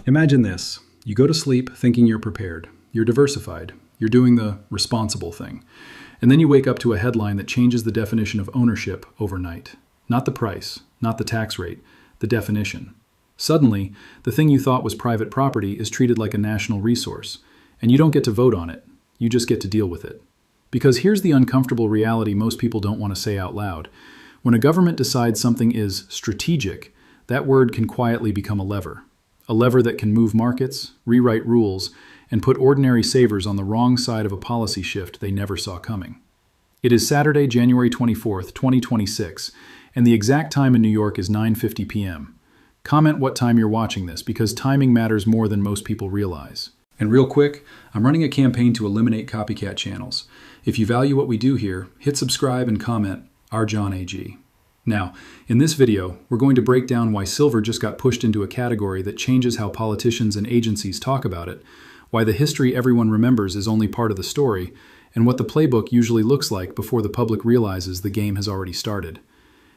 Imagine this. You go to sleep thinking you're prepared. You're diversified. You're doing the responsible thing. And then you wake up to a headline that changes the definition of ownership overnight. Not the price, not the tax rate, the definition. Suddenly, the thing you thought was private property is treated like a national resource, and you don't get to vote on it. You just get to deal with it. Because here's the uncomfortable reality most people don't want to say out loud. When a government decides something is strategic, that word can quietly become a lever. A lever that can move markets, rewrite rules, and put ordinary savers on the wrong side of a policy shift they never saw coming. It is Saturday, January 24th, 2026, and the exact time in New York is 9:50 p.m. Comment what time you're watching this, because timing matters more than most people realize. And real quick, I'm running a campaign to eliminate copycat channels. If you value what we do here, hit subscribe and comment, R. John AG. Now, in this video, we're going to break down why silver just got pushed into a category that changes how politicians and agencies talk about it, why the history everyone remembers is only part of the story, and what the playbook usually looks like before the public realizes the game has already started.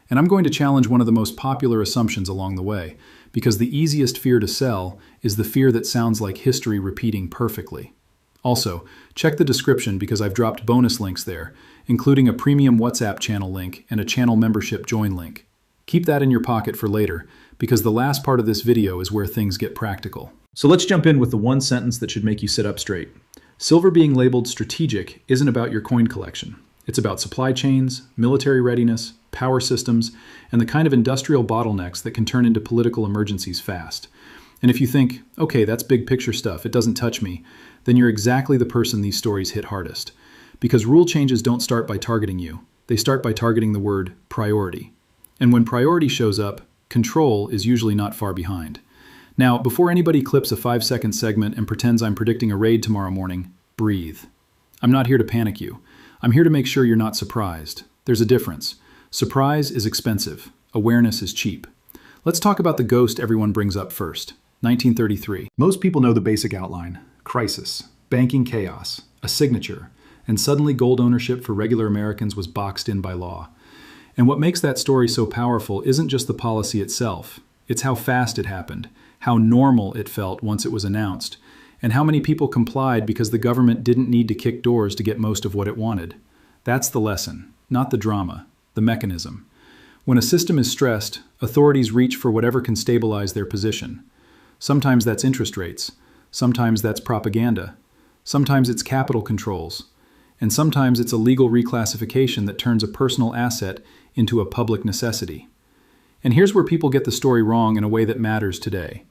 And I'm going to challenge one of the most popular assumptions along the way, because the easiest fear to sell is the fear that sounds like history repeating perfectly. Also, check the description because I've dropped bonus links there, including a premium WhatsApp channel link and a channel membership join link. Keep that in your pocket for later, because the last part of this video is where things get practical. So let's jump in with the one sentence that should make you sit up straight. Silver being labeled strategic isn't about your coin collection. It's about supply chains, military readiness, power systems, and the kind of industrial bottlenecks that can turn into political emergencies fast. And if you think, okay, that's big picture stuff, it doesn't touch me, then you're exactly the person these stories hit hardest. Because rule changes don't start by targeting you. They start by targeting the word priority. And when priority shows up, control is usually not far behind. Now, before anybody clips a 5-second segment and pretends I'm predicting a raid tomorrow morning, breathe. I'm not here to panic you. I'm here to make sure you're not surprised. There's a difference. Surprise is expensive. Awareness is cheap. Let's talk about the ghost everyone brings up first. 1933. Most people know the basic outline. Crisis, banking chaos, a signature, and suddenly gold ownership for regular Americans was boxed in by law. And what makes that story so powerful isn't just the policy itself. It's how fast it happened, how normal it felt once it was announced, and how many people complied because the government didn't need to kick doors to get most of what it wanted. That's the lesson, not the drama, the mechanism. When a system is stressed, authorities reach for whatever can stabilize their position. Sometimes that's interest rates. Sometimes that's propaganda. Sometimes it's capital controls. And sometimes it's a legal reclassification that turns a personal asset into a public necessity. And here's where people get the story wrong in a way that matters today.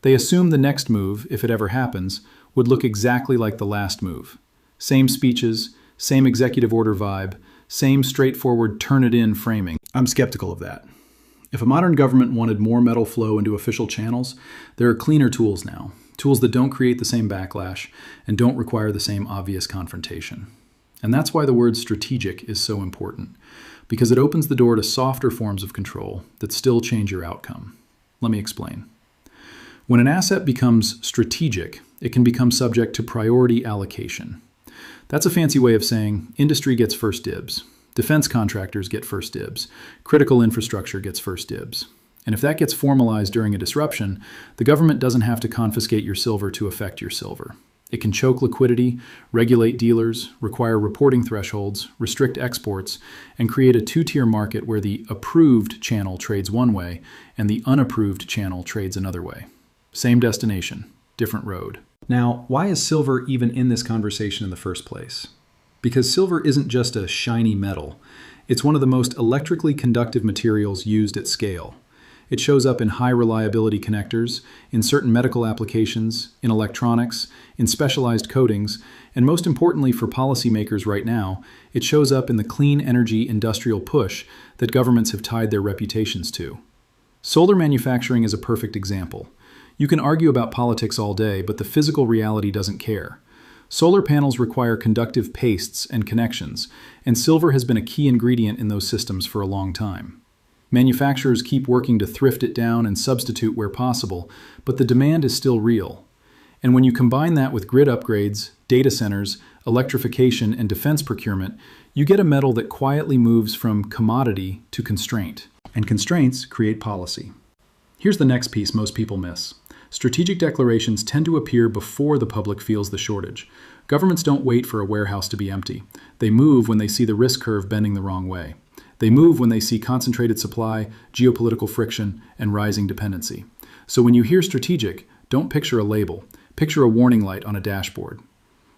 They assume the next move, if it ever happens, would look exactly like the last move. Same speeches, same executive order vibe, same straightforward turn-it-in framing. I'm skeptical of that. If a modern government wanted more metal flow into official channels, there are cleaner tools now. Tools that don't create the same backlash and don't require the same obvious confrontation. And that's why the word strategic is so important, because it opens the door to softer forms of control that still change your outcome. Let me explain. When an asset becomes strategic, it can become subject to priority allocation. That's a fancy way of saying industry gets first dibs, defense contractors get first dibs, critical infrastructure gets first dibs. And if that gets formalized during a disruption, the government doesn't have to confiscate your silver to affect your silver. It can choke liquidity, regulate dealers, require reporting thresholds, restrict exports, and create a two-tier market where the approved channel trades one way and the unapproved channel trades another way. Same destination, different road. Now, why is silver even in this conversation in the first place? Because silver isn't just a shiny metal. It's one of the most electrically conductive materials used at scale. It shows up in high reliability connectors, in certain medical applications, in electronics, in specialized coatings, and most importantly for policymakers right now, it shows up in the clean energy industrial push that governments have tied their reputations to. Solar manufacturing is a perfect example. You can argue about politics all day, but the physical reality doesn't care. Solar panels require conductive pastes and connections, and silver has been a key ingredient in those systems for a long time. Manufacturers keep working to thrift it down and substitute where possible, but the demand is still real. And when you combine that with grid upgrades, data centers, electrification, and defense procurement, you get a metal that quietly moves from commodity to constraint. And constraints create policy. Here's the next piece most people miss. Strategic declarations tend to appear before the public feels the shortage. Governments don't wait for a warehouse to be empty. They move when they see the risk curve bending the wrong way. They move when they see concentrated supply, geopolitical friction, and rising dependency. So when you hear strategic, don't picture a label. Picture a warning light on a dashboard.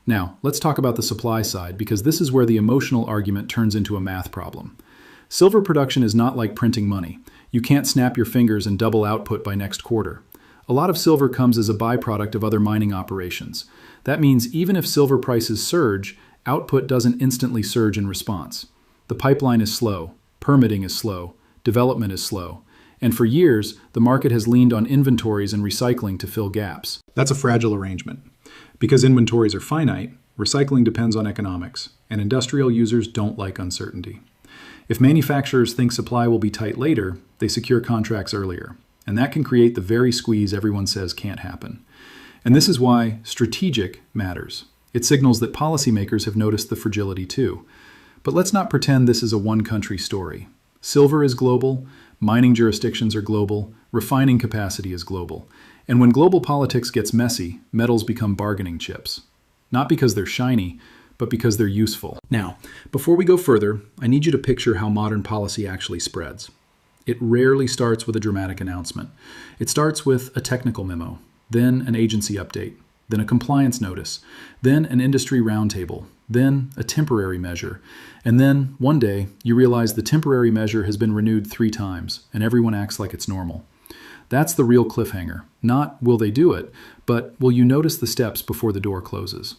Now, let's talk about the supply side, because this is where the emotional argument turns into a math problem. Silver production is not like printing money. You can't snap your fingers and double output by next quarter. A lot of silver comes as a byproduct of other mining operations. That means even if silver prices surge, output doesn't instantly surge in response. The pipeline is slow, permitting is slow, development is slow, and for years, the market has leaned on inventories and recycling to fill gaps. That's a fragile arrangement. Because inventories are finite, recycling depends on economics, and industrial users don't like uncertainty. If manufacturers think supply will be tight later, they secure contracts earlier, and that can create the very squeeze everyone says can't happen. And this is why strategic matters. It signals that policymakers have noticed the fragility too. But let's not pretend this is a one-country story. Silver is global, mining jurisdictions are global, refining capacity is global. And when global politics gets messy, metals become bargaining chips. Not because they're shiny, but because they're useful. Now, before we go further, I need you to picture how modern policy actually spreads. It rarely starts with a dramatic announcement. It starts with a technical memo, then an agency update, then a compliance notice, then an industry roundtable, then a temporary measure, and then, one day, you realize the temporary measure has been renewed 3 times, and everyone acts like it's normal. That's the real cliffhanger. Not will they do it, but will you notice the steps before the door closes?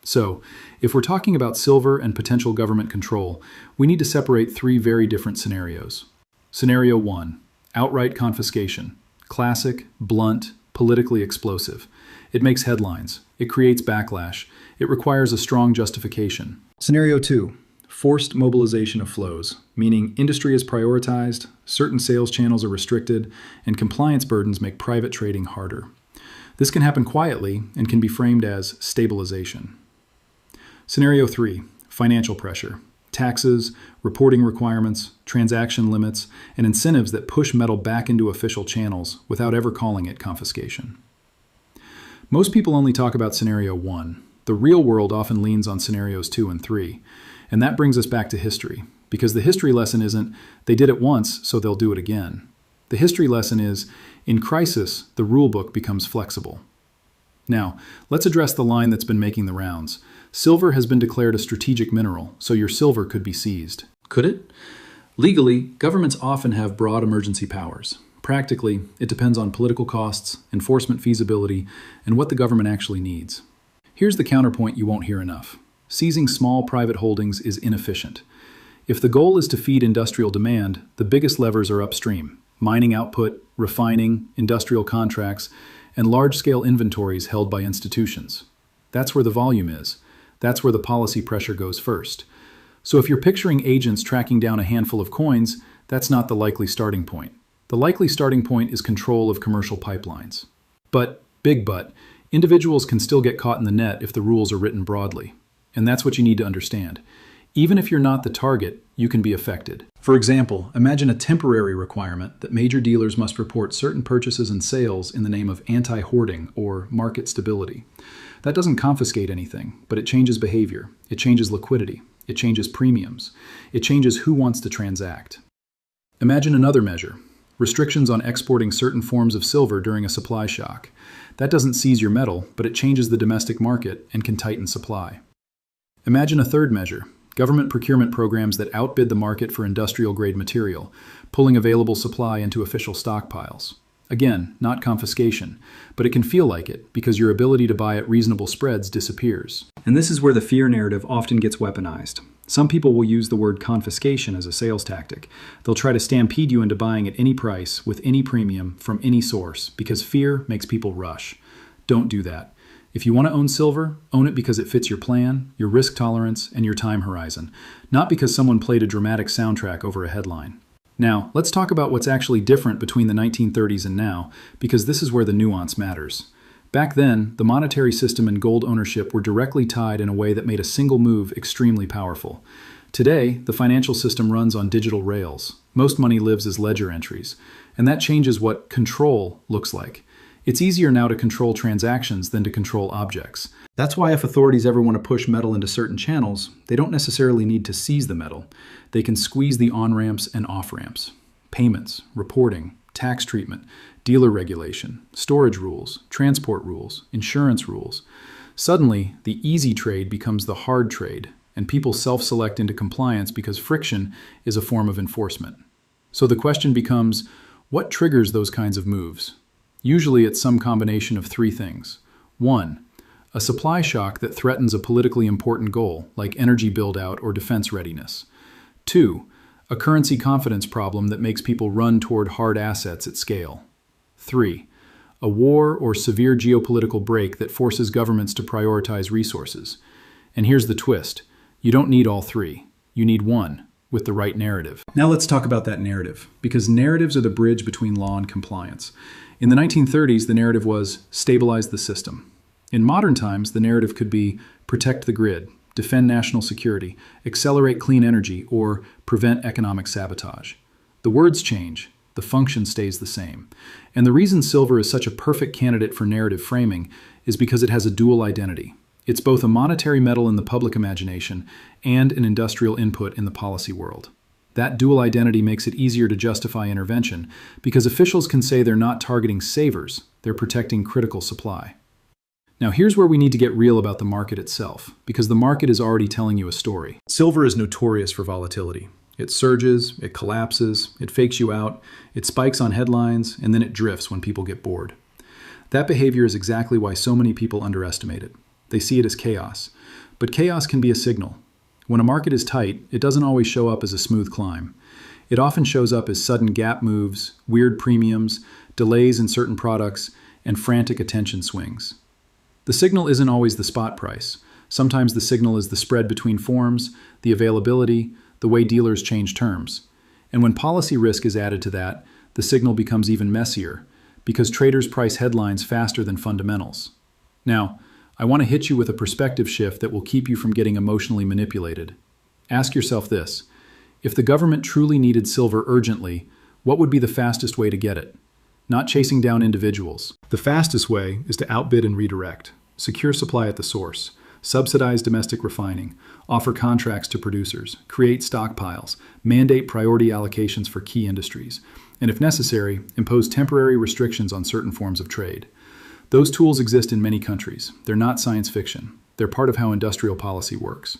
So, if we're talking about silver and potential government control, we need to separate 3 very different scenarios. Scenario 1, outright confiscation. Classic, blunt, politically explosive. It makes headlines. It creates backlash. It requires a strong justification. Scenario 2, forced mobilization of flows, meaning industry is prioritized, certain sales channels are restricted, and compliance burdens make private trading harder. This can happen quietly and can be framed as stabilization. Scenario 3, financial pressure. Taxes, reporting requirements, transaction limits, and incentives that push metal back into official channels without ever calling it confiscation. Most people only talk about scenario 1. The real world often leans on scenarios 2 and 3. And that brings us back to history, because the history lesson isn't, they did it once, so they'll do it again. The history lesson is, in crisis, the rule book becomes flexible. Now, let's address the line that's been making the rounds. Silver has been declared a strategic mineral, so your silver could be seized. Could it? Legally, governments often have broad emergency powers. Practically, it depends on political costs, enforcement feasibility, and what the government actually needs. Here's the counterpoint you won't hear enough. Seizing small private holdings is inefficient. If the goal is to feed industrial demand, the biggest levers are upstream: mining output, refining, industrial contracts, and large-scale inventories held by institutions. That's where the volume is. That's where the policy pressure goes first. So if you're picturing agents tracking down a handful of coins, that's not the likely starting point. The likely starting point is control of commercial pipelines. But, big but, individuals can still get caught in the net if the rules are written broadly. And that's what you need to understand. Even if you're not the target, you can be affected. For example, imagine a temporary requirement that major dealers must report certain purchases and sales in the name of anti-hoarding or market stability. That doesn't confiscate anything, but it changes behavior. It changes liquidity. It changes premiums. It changes who wants to transact. Imagine another measure: restrictions on exporting certain forms of silver during a supply shock. That doesn't seize your metal, but it changes the domestic market and can tighten supply. Imagine a third measure: government procurement programs that outbid the market for industrial-grade material, pulling available supply into official stockpiles. Again, not confiscation, but it can feel like it because your ability to buy at reasonable spreads disappears. And this is where the fear narrative often gets weaponized. Some people will use the word confiscation as a sales tactic. They'll try to stampede you into buying at any price, with any premium, from any source, because fear makes people rush. Don't do that. If you want to own silver, own it because it fits your plan, your risk tolerance, and your time horizon, not because someone played a dramatic soundtrack over a headline. Now, let's talk about what's actually different between the 1930s and now, because this is where the nuance matters. Back then, the monetary system and gold ownership were directly tied in a way that made a single move extremely powerful. Today, the financial system runs on digital rails. Most money lives as ledger entries, and that changes what control looks like. It's easier now to control transactions than to control objects. That's why if authorities ever want to push metal into certain channels, they don't necessarily need to seize the metal. They can squeeze the on-ramps and off-ramps. Payments, reporting, tax treatment, dealer regulation, storage rules, transport rules, insurance rules. Suddenly, the easy trade becomes the hard trade, and people self-select into compliance because friction is a form of enforcement. So the question becomes, what triggers those kinds of moves? Usually it's some combination of three things. 1. A supply shock that threatens a politically important goal, like energy build-out or defense readiness. 2. A currency confidence problem that makes people run toward hard assets at scale. 3. A war or severe geopolitical break that forces governments to prioritize resources. And here's the twist. You don't need all three. You need one, with the right narrative. Now let's talk about that narrative, because narratives are the bridge between law and compliance. In the 1930s, the narrative was stabilize the system. In modern times, the narrative could be protect the grid, defend national security, accelerate clean energy, or prevent economic sabotage. The words change, the function stays the same. And the reason silver is such a perfect candidate for narrative framing is because it has a dual identity. It's both a monetary metal in the public imagination and an industrial input in the policy world. That dual identity makes it easier to justify intervention because officials can say they're not targeting savers, they're protecting critical supply. Now here's where we need to get real about the market itself, because the market is already telling you a story. Silver is notorious for volatility. It surges, it collapses, it fakes you out, it spikes on headlines, and then it drifts when people get bored. That behavior is exactly why so many people underestimate it. They see it as chaos. But chaos can be a signal. When a market is tight, it doesn't always show up as a smooth climb. It often shows up as sudden gap moves, weird premiums, delays in certain products, and frantic attention swings. The signal isn't always the spot price. Sometimes the signal is the spread between forms, the availability, the way dealers change terms. And when policy risk is added to that, the signal becomes even messier, because traders price headlines faster than fundamentals. Now, I want to hit you with a perspective shift that will keep you from getting emotionally manipulated. Ask yourself this. If the government truly needed silver urgently, what would be the fastest way to get it? Not chasing down individuals. The fastest way is to outbid and redirect, secure supply at the source, subsidize domestic refining, offer contracts to producers, create stockpiles, mandate priority allocations for key industries, and if necessary, impose temporary restrictions on certain forms of trade. Those tools exist in many countries. They're not science fiction. They're part of how industrial policy works.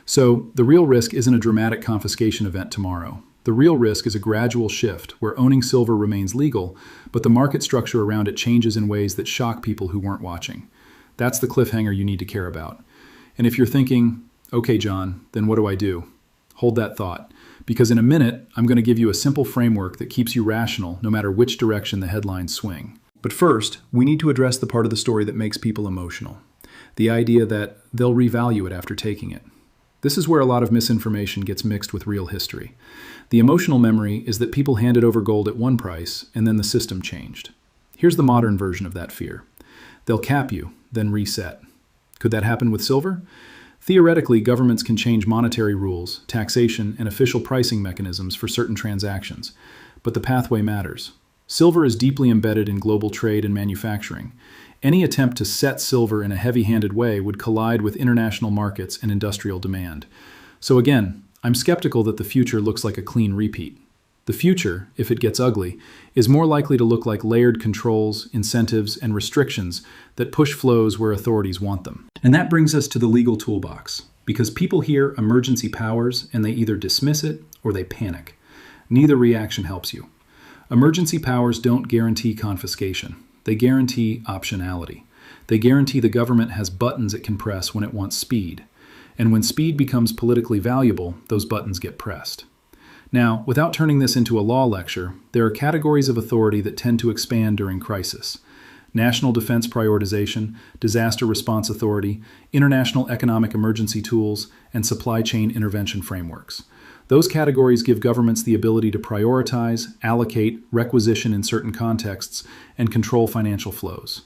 So the real risk isn't a dramatic confiscation event tomorrow. The real risk is a gradual shift where owning silver remains legal, but the market structure around it changes in ways that shock people who weren't watching. That's the cliffhanger you need to care about. And if you're thinking, okay, John, then what do I do? Hold that thought, because in a minute, I'm going to give you a simple framework that keeps you rational no matter which direction the headlines swing. But first, we need to address the part of the story that makes people emotional. The idea that they'll revalue it after taking it. This is where a lot of misinformation gets mixed with real history. The emotional memory is that people handed over gold at one price and then the system changed. Here's the modern version of that fear. They'll cap you, then reset. Could that happen with silver? Theoretically, governments can change monetary rules, taxation, and official pricing mechanisms for certain transactions, but the pathway matters. Silver is deeply embedded in global trade and manufacturing. Any attempt to set silver in a heavy-handed way would collide with international markets and industrial demand. So again, I'm skeptical that the future looks like a clean repeat. The future, if it gets ugly, is more likely to look like layered controls, incentives, and restrictions that push flows where authorities want them. And that brings us to the legal toolbox, because people hear emergency powers and they either dismiss it or they panic. Neither reaction helps you. Emergency powers don't guarantee confiscation. They guarantee optionality. They guarantee the government has buttons it can press when it wants speed. And when speed becomes politically valuable, those buttons get pressed. Now, without turning this into a law lecture, there are categories of authority that tend to expand during crisis. National defense prioritization, disaster response authority, international economic emergency tools, and supply chain intervention frameworks. Those categories give governments the ability to prioritize, allocate, requisition in certain contexts, and control financial flows.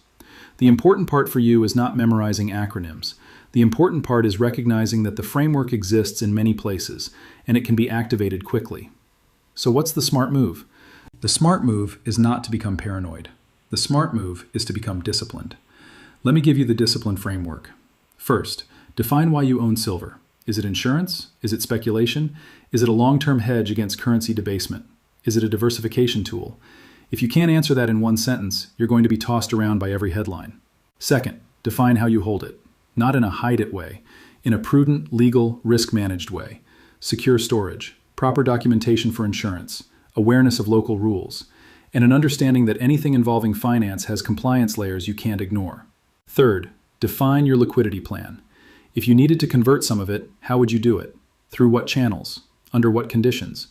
The important part for you is not memorizing acronyms. The important part is recognizing that the framework exists in many places, and it can be activated quickly. So what's the smart move? The smart move is not to become paranoid. The smart move is to become disciplined. Let me give you the discipline framework. First, define why you own silver. Is it insurance? Is it speculation? Is it a long-term hedge against currency debasement? Is it a diversification tool? If you can't answer that in one sentence, you're going to be tossed around by every headline. Second, define how you hold it. Not in a hide-it way, in a prudent, legal, risk-managed way. Secure storage, proper documentation for insurance, awareness of local rules, and an understanding that anything involving finance has compliance layers you can't ignore. Third, define your liquidity plan. If you needed to convert some of it, how would you do it? Through what channels? Under what conditions?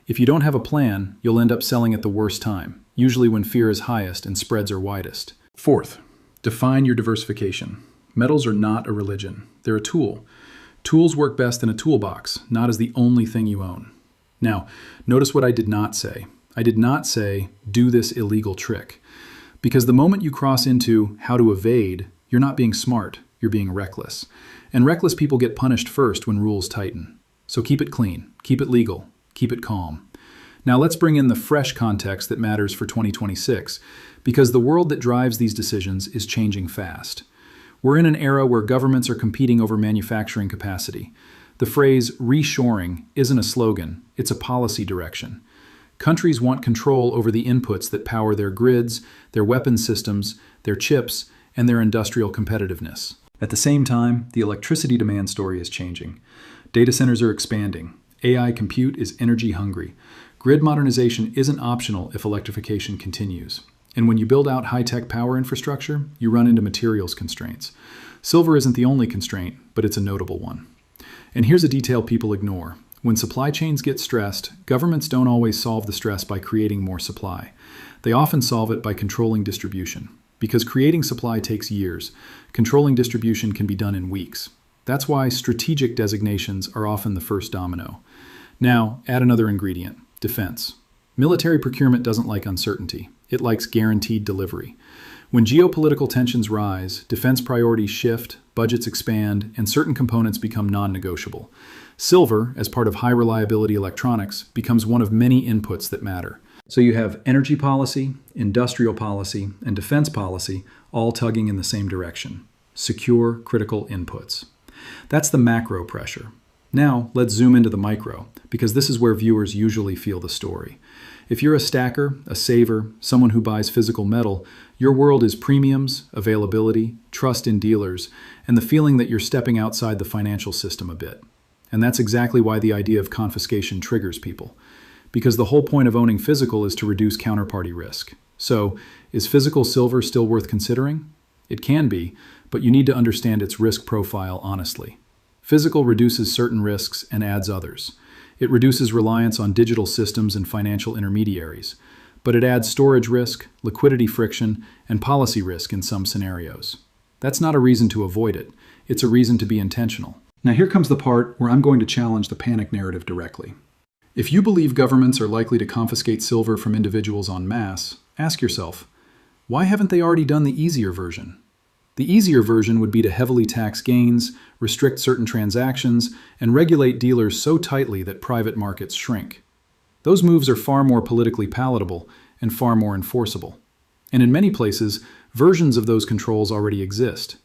If you don't have a plan, you'll end up selling at the worst time, usually when fear is highest and spreads are widest. Fourth, define your diversification. Metals are not a religion. They're a tool. Tools work best in a toolbox, not as the only thing you own. Now, notice what I did not say. I did not say, do this illegal trick. Because the moment you cross into how to evade, you're not being smart, you're being reckless. And reckless people get punished first when rules tighten. So keep it clean, keep it legal, keep it calm. Now let's bring in the fresh context that matters for 2026, because the world that drives these decisions is changing fast. We're in an era where governments are competing over manufacturing capacity. The phrase reshoring isn't a slogan, it's a policy direction. Countries want control over the inputs that power their grids, their weapons systems, their chips, and their industrial competitiveness. At the same time, the electricity demand story is changing. Data centers are expanding. AI compute is energy hungry. Grid modernization isn't optional if electrification continues. And when you build out high-tech power infrastructure, you run into materials constraints. Silver isn't the only constraint, but it's a notable one. And here's a detail people ignore. When supply chains get stressed, governments don't always solve the stress by creating more supply. They often solve it by controlling distribution. Because creating supply takes years, controlling distribution can be done in weeks. That's why strategic designations are often the first domino. Now, add another ingredient, defense. Military procurement doesn't like uncertainty. It likes guaranteed delivery. When geopolitical tensions rise, defense priorities shift, budgets expand, and certain components become non-negotiable. Silver, as part of high-reliability electronics, becomes one of many inputs that matter. So you have energy policy, industrial policy, and defense policy all tugging in the same direction. Secure critical inputs. That's the macro pressure. Now, let's zoom into the micro, because this is where viewers usually feel the story. If you're a stacker, a saver, someone who buys physical metal, your world is premiums, availability, trust in dealers, and the feeling that you're stepping outside the financial system a bit. And that's exactly why the idea of confiscation triggers people. Because the whole point of owning physical is to reduce counterparty risk. So, is physical silver still worth considering? It can be, but you need to understand its risk profile honestly. Physical reduces certain risks and adds others. It reduces reliance on digital systems and financial intermediaries, but it adds storage risk, liquidity friction, and policy risk in some scenarios. That's not a reason to avoid it. It's a reason to be intentional. Now here comes the part where I'm going to challenge the panic narrative directly. If you believe governments are likely to confiscate silver from individuals en masse, ask yourself, why haven't they already done the easier version? The easier version would be to heavily tax gains, restrict certain transactions, and regulate dealers so tightly that private markets shrink. Those moves are far more politically palatable and far more enforceable. And in many places, versions of those controls already exist.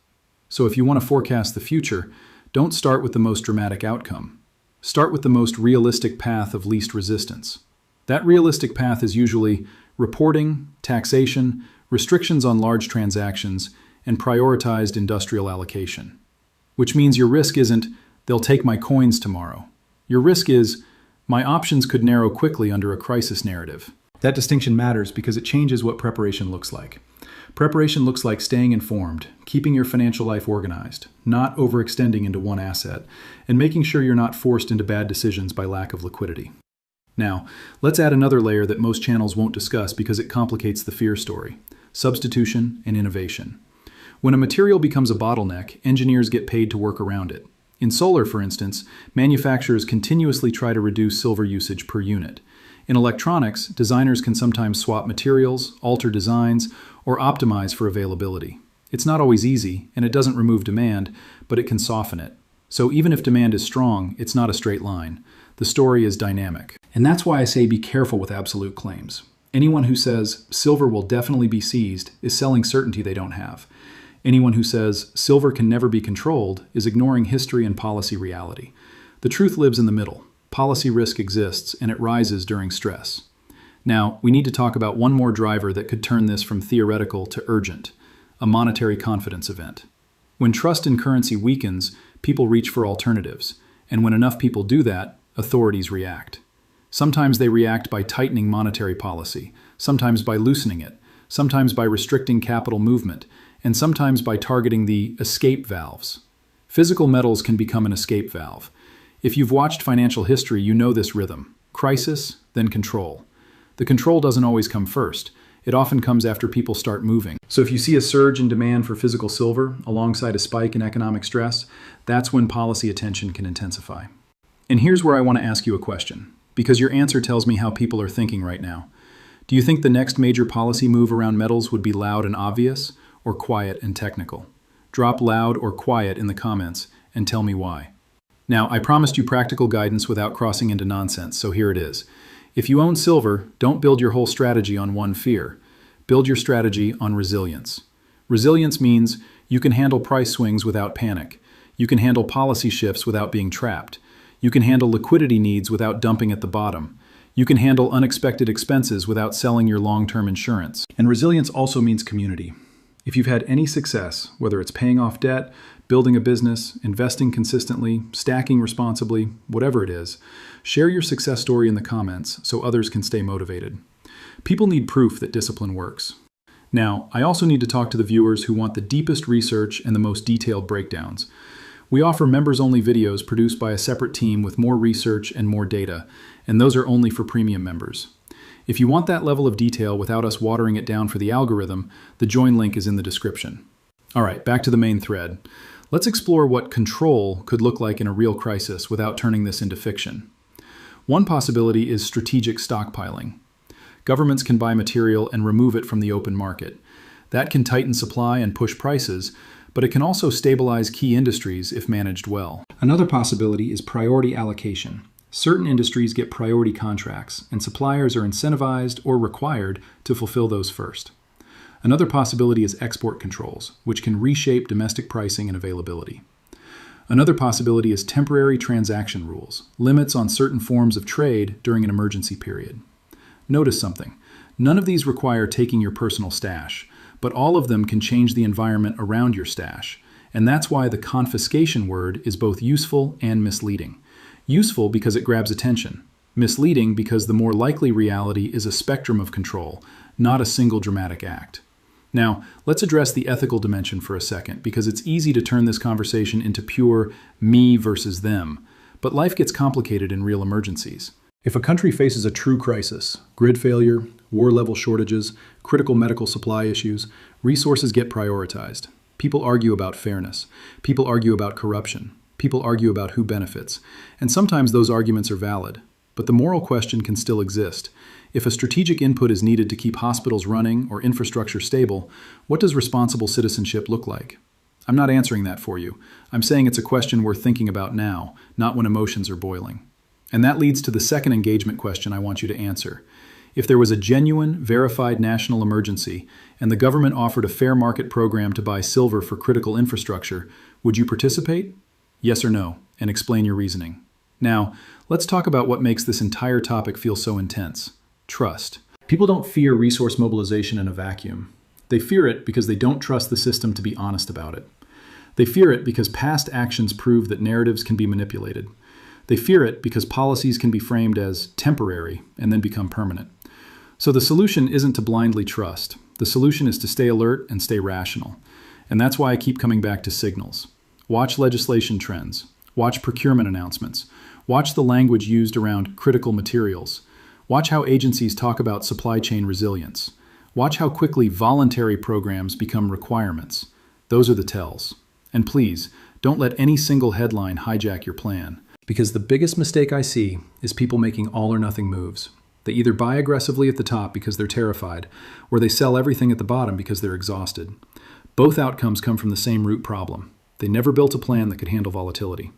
So if you want to forecast the future, don't start with the most dramatic outcome. Start with the most realistic path of least resistance. That realistic path is usually reporting, taxation, restrictions on large transactions, and prioritized industrial allocation. Which means your risk isn't, they'll take my coins tomorrow. Your risk is, my options could narrow quickly under a crisis narrative. That distinction matters because it changes what preparation looks like. Preparation looks like staying informed, keeping your financial life organized, not overextending into one asset, and making sure you're not forced into bad decisions by lack of liquidity. Now, let's add another layer that most channels won't discuss because it complicates the fear story: substitution and innovation. When a material becomes a bottleneck, engineers get paid to work around it. In solar, for instance, manufacturers continuously try to reduce silver usage per unit. In electronics, designers can sometimes swap materials, alter designs, or optimize for availability. It's not always easy, and it doesn't remove demand, but it can soften it. So even if demand is strong, it's not a straight line. The story is dynamic. And that's why I say be careful with absolute claims. Anyone who says silver will definitely be seized is selling certainty they don't have. Anyone who says silver can never be controlled is ignoring history and policy reality. The truth lives in the middle. Policy risk exists, and it rises during stress. Now, we need to talk about one more driver that could turn this from theoretical to urgent: a monetary confidence event. When trust in currency weakens, people reach for alternatives, and when enough people do that, authorities react. Sometimes they react by tightening monetary policy, sometimes by loosening it, sometimes by restricting capital movement, and sometimes by targeting the escape valves. Physical metals can become an escape valve. If you've watched financial history, you know this rhythm: crisis, then control. The control doesn't always come first. It often comes after people start moving. So if you see a surge in demand for physical silver alongside a spike in economic stress, that's when policy attention can intensify. And here's where I want to ask you a question, because your answer tells me how people are thinking right now. Do you think the next major policy move around metals would be loud and obvious, or quiet and technical? Drop loud or quiet in the comments and tell me why. Now, I promised you practical guidance without crossing into nonsense, so here it is. If you own silver, don't build your whole strategy on one fear. Build your strategy on resilience. Resilience means you can handle price swings without panic. You can handle policy shifts without being trapped. You can handle liquidity needs without dumping at the bottom. You can handle unexpected expenses without selling your long-term insurance. And resilience also means community. If you've had any success, whether it's paying off debt, building a business, investing consistently, stacking responsibly, whatever it is, share your success story in the comments so others can stay motivated. People need proof that discipline works. Now, I also need to talk to the viewers who want the deepest research and the most detailed breakdowns. We offer members-only videos produced by a separate team with more research and more data, and those are only for premium members. If you want that level of detail without us watering it down for the algorithm, the join link is in the description. All right, back to the main thread. Let's explore what control could look like in a real crisis without turning this into fiction. One possibility is strategic stockpiling. Governments can buy material and remove it from the open market. That can tighten supply and push prices, but it can also stabilize key industries if managed well. Another possibility is priority allocation. Certain industries get priority contracts, and suppliers are incentivized or required to fulfill those first. Another possibility is export controls, which can reshape domestic pricing and availability. Another possibility is temporary transaction rules, limits on certain forms of trade during an emergency period. Notice something. None of these require taking your personal stash, but all of them can change the environment around your stash, and that's why the confiscation word is both useful and misleading. Useful because it grabs attention. Misleading because the more likely reality is a spectrum of control, not a single dramatic act. Now, let's address the ethical dimension for a second, because it's easy to turn this conversation into pure me versus them, but life gets complicated in real emergencies. If a country faces a true crisis, grid failure, war-level shortages, critical medical supply issues, resources get prioritized. People argue about fairness. People argue about corruption. People argue about who benefits. And sometimes those arguments are valid. But the moral question can still exist. If a strategic input is needed to keep hospitals running or infrastructure stable, what does responsible citizenship look like? I'm not answering that for you. I'm saying it's a question worth thinking about now, not when emotions are boiling. And that leads to the second engagement question I want you to answer. If there was a genuine, verified national emergency, and the government offered a fair market program to buy silver for critical infrastructure, would you participate? Yes or no, and explain your reasoning. Now, let's talk about what makes this entire topic feel so intense. Trust. People don't fear resource mobilization in a vacuum. They fear it because they don't trust the system to be honest about it. They fear it because past actions prove that narratives can be manipulated. They fear it because policies can be framed as temporary and then become permanent. So the solution isn't to blindly trust. The solution is to stay alert and stay rational. And that's why I keep coming back to signals. Watch legislation trends. Watch procurement announcements. Watch the language used around critical materials. Watch how agencies talk about supply chain resilience. Watch how quickly voluntary programs become requirements. Those are the tells. And please, don't let any single headline hijack your plan. Because the biggest mistake I see is people making all or nothing moves. They either buy aggressively at the top because they're terrified, or they sell everything at the bottom because they're exhausted. Both outcomes come from the same root problem. They never built a plan that could handle volatility.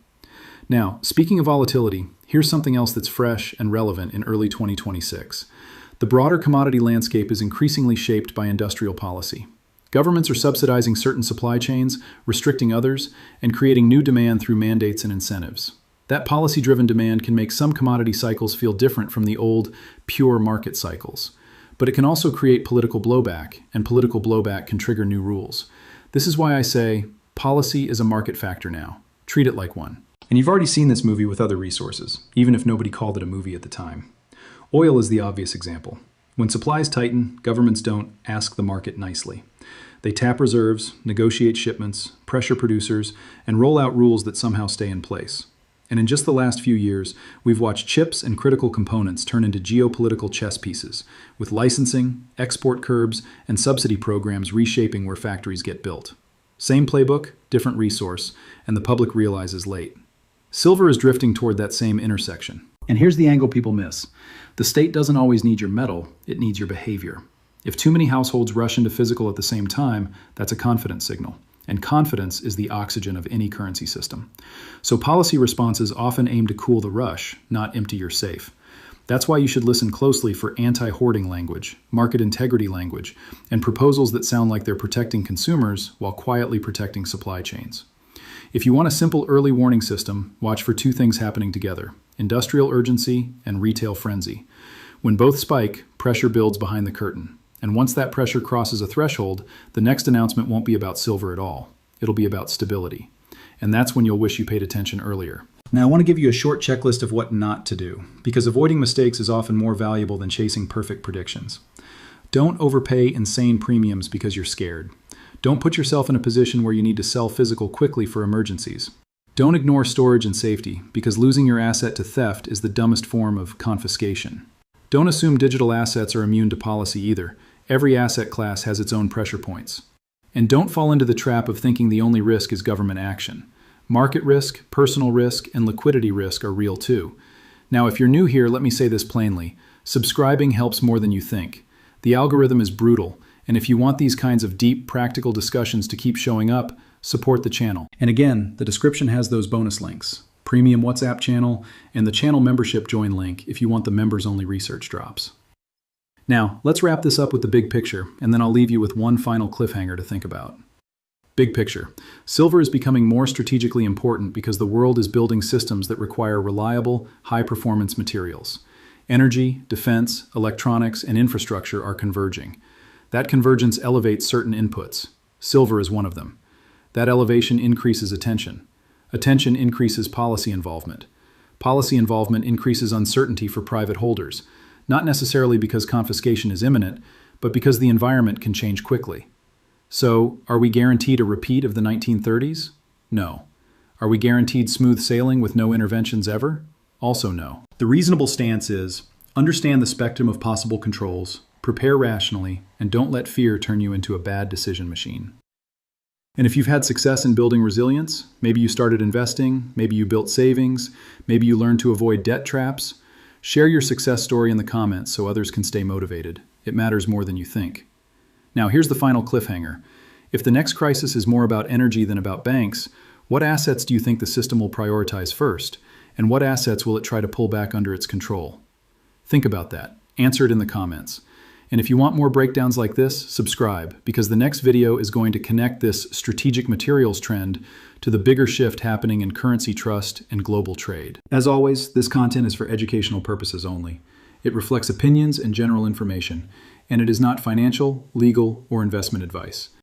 Now, speaking of volatility, here's something else that's fresh and relevant in early 2026. The broader commodity landscape is increasingly shaped by industrial policy. Governments are subsidizing certain supply chains, restricting others, and creating new demand through mandates and incentives. That policy-driven demand can make some commodity cycles feel different from the old, pure market cycles. But it can also create political blowback, and political blowback can trigger new rules. This is why I say, policy is a market factor now. Treat it like one. And you've already seen this movie with other resources, even if nobody called it a movie at the time. Oil is the obvious example. When supplies tighten, governments don't ask the market nicely. They tap reserves, negotiate shipments, pressure producers, and roll out rules that somehow stay in place. And in just the last few years, we've watched chips and critical components turn into geopolitical chess pieces, with licensing, export curbs, and subsidy programs reshaping where factories get built. Same playbook, different resource, and the public realizes late. Silver is drifting toward that same intersection. And here's the angle people miss. The state doesn't always need your metal, it needs your behavior. If too many households rush into physical at the same time, that's a confidence signal. And confidence is the oxygen of any currency system. So policy responses often aim to cool the rush, not empty your safe. That's why you should listen closely for anti-hoarding language, market integrity language, and proposals that sound like they're protecting consumers while quietly protecting supply chains. If you want a simple early warning system, watch for two things happening together: industrial urgency and retail frenzy. When both spike, pressure builds behind the curtain. And once that pressure crosses a threshold, the next announcement won't be about silver at all. It'll be about stability. And that's when you'll wish you paid attention earlier. Now, I want to give you a short checklist of what not to do, because avoiding mistakes is often more valuable than chasing perfect predictions. Don't overpay insane premiums because you're scared. Don't put yourself in a position where you need to sell physical quickly for emergencies. Don't ignore storage and safety, because losing your asset to theft is the dumbest form of confiscation. Don't assume digital assets are immune to policy either. Every asset class has its own pressure points. And don't fall into the trap of thinking the only risk is government action. Market risk, personal risk, and liquidity risk are real too. Now, if you're new here, let me say this plainly. Subscribing helps more than you think. The algorithm is brutal, and if you want these kinds of deep, practical discussions to keep showing up, support the channel. And again, the description has those bonus links: premium WhatsApp channel and the channel membership join link if you want the members-only research drops. Now, let's wrap this up with the big picture, and then I'll leave you with one final cliffhanger to think about. Big picture. Silver is becoming more strategically important because the world is building systems that require reliable, high-performance materials. Energy, defense, electronics, and infrastructure are converging. That convergence elevates certain inputs. Silver is one of them. That elevation increases attention. Attention increases policy involvement. Policy involvement increases uncertainty for private holders, not necessarily because confiscation is imminent, but because the environment can change quickly. So, are we guaranteed a repeat of the 1930s? No. Are we guaranteed smooth sailing with no interventions ever? Also no. The reasonable stance is, understand the spectrum of possible controls, prepare rationally, and don't let fear turn you into a bad decision machine. And if you've had success in building resilience, maybe you started investing, maybe you built savings, maybe you learned to avoid debt traps, share your success story in the comments so others can stay motivated. It matters more than you think. Now, here's the final cliffhanger. If the next crisis is more about energy than about banks, what assets do you think the system will prioritize first? And what assets will it try to pull back under its control? Think about that. Answer it in the comments. And if you want more breakdowns like this, subscribe, because the next video is going to connect this strategic materials trend to the bigger shift happening in currency trust and global trade. As always, this content is for educational purposes only. It reflects opinions and general information, and it is not financial, legal, or investment advice.